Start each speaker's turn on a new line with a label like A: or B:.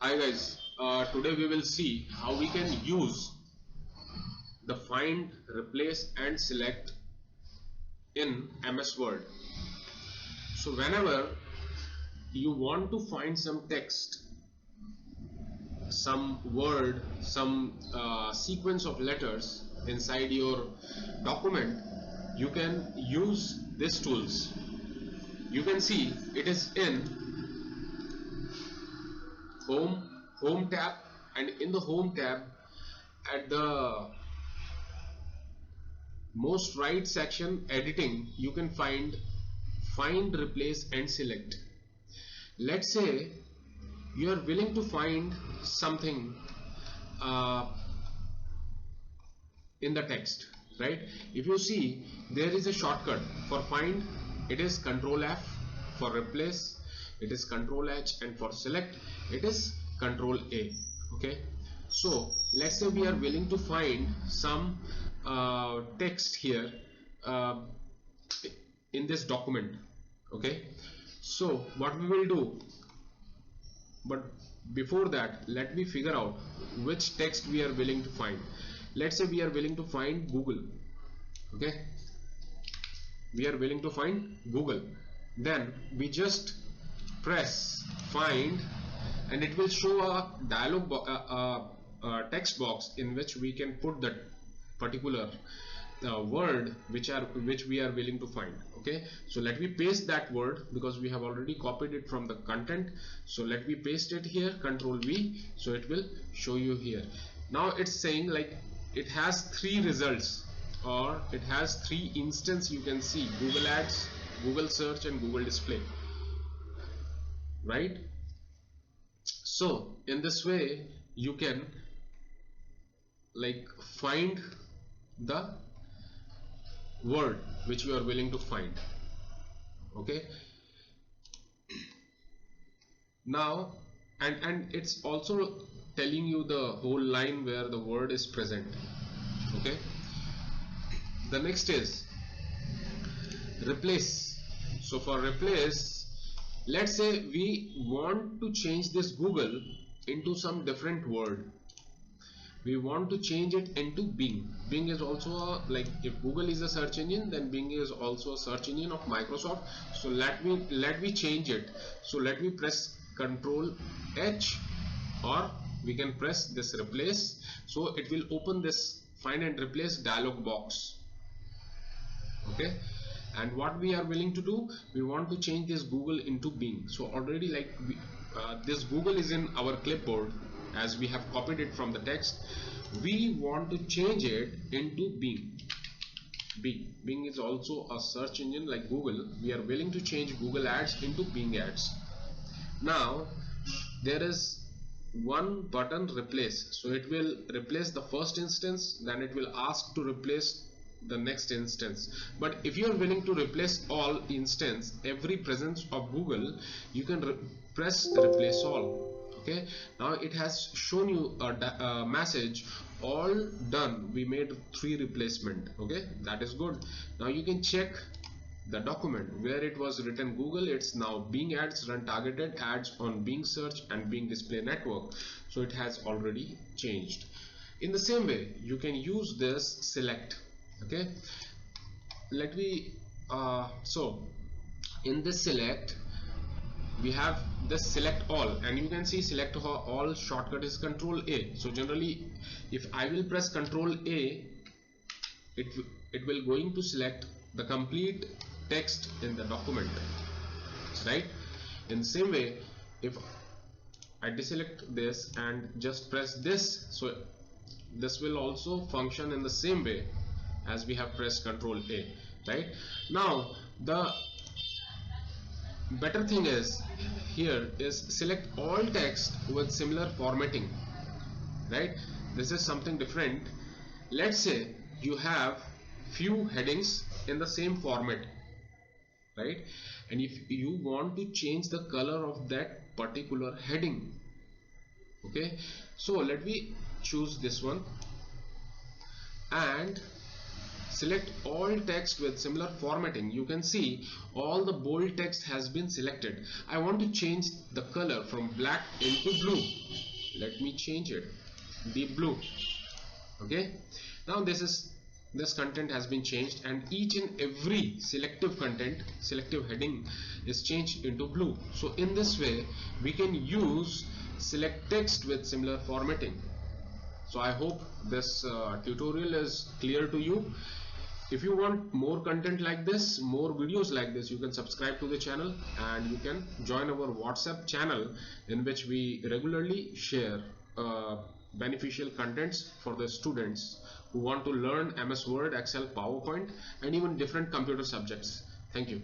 A: Hi guys, today we will see how we can use the find, replace and select in MS Word. So whenever you want to find some text, some word, some sequence of letters inside your document, you can use these tools. You can see it is in home tab, and in the home tab at the most right section editing you can find replace and select. Let's say you are willing to find something in the text, right? If you see, there is a shortcut for find, it is Control F. For replace it is Control H, and for select it is Control A. Okay, so let's say we are willing to find some text here in this document. Okay, so what we will do, but before that let me figure out which text we are willing to find. Let's say we are willing to find Google. Okay, we are willing to find Google, then we just press find and it will show a dialog text box in which we can put that particular word which we are willing to find. Okay, so let me paste that word because we have already copied it from the content. So let me paste it here, Control V, so it will show you here. Now it's saying like it has three results, or it has three instances. You can see Google Ads, Google Search and Google Display, right? So in this way you can like find the word which you are willing to find. Okay, now and it's also telling you the whole line where the word is present. Okay, the next is replace. So for replace, let's say we want to change this Google into some different word. We want to change it into Bing. Bing is also like, if Google is a search engine, then Bing is also a search engine of Microsoft. So let me change it. So let me press Control H, or we can press this replace. So it will open this find and replace dialog box. Okay, and what we are willing to do, we want to change this Google into Bing. So already like this Google is in our clipboard, as we have copied it from the text. We want to change it into Bing. Bing is also a search engine like Google. We are willing to change Google Ads into Bing Ads. Now there is one button, replace. So it will replace the first instance, then it will ask to replace the next instance. But if you are willing to replace all instance, every presence of Google, you can press replace all. Okay, now it has shown you a message, all done, we made 3 replacement. Okay, that is good. Now you can check the document where it was written Google. It's now Bing Ads, run targeted ads on Bing Search and Bing Display Network. So it has already changed. In the same way you can use this select. Okay, let me so in this select we have this select all, and you can see select all shortcut is Control A. So generally if I will press Control A, it will going to select the complete text in the document, right? In the same way, if I deselect this and just press this, so this will also function in the same way as we have pressed Control A, right? Now the better thing is here is select all text with similar formatting, right? This is something different. Let's say you have few headings in the same format, right? And if you want to change the color of that particular heading, okay, so let me choose this one, and select all text with similar formatting. You can see all the bold text has been selected. I want to change the color from black into blue. Let me change it, deep blue. Okay, now this content has been changed, and each and every selective heading is changed into blue. So in this way we can use select text with similar formatting. So I hope this tutorial is clear to you. If you want more content like this, more videos like this, you can subscribe to the channel, and you can join our WhatsApp channel, in which we regularly share beneficial contents for the students who want to learn MS Word, Excel, PowerPoint, and even different computer subjects. Thank you.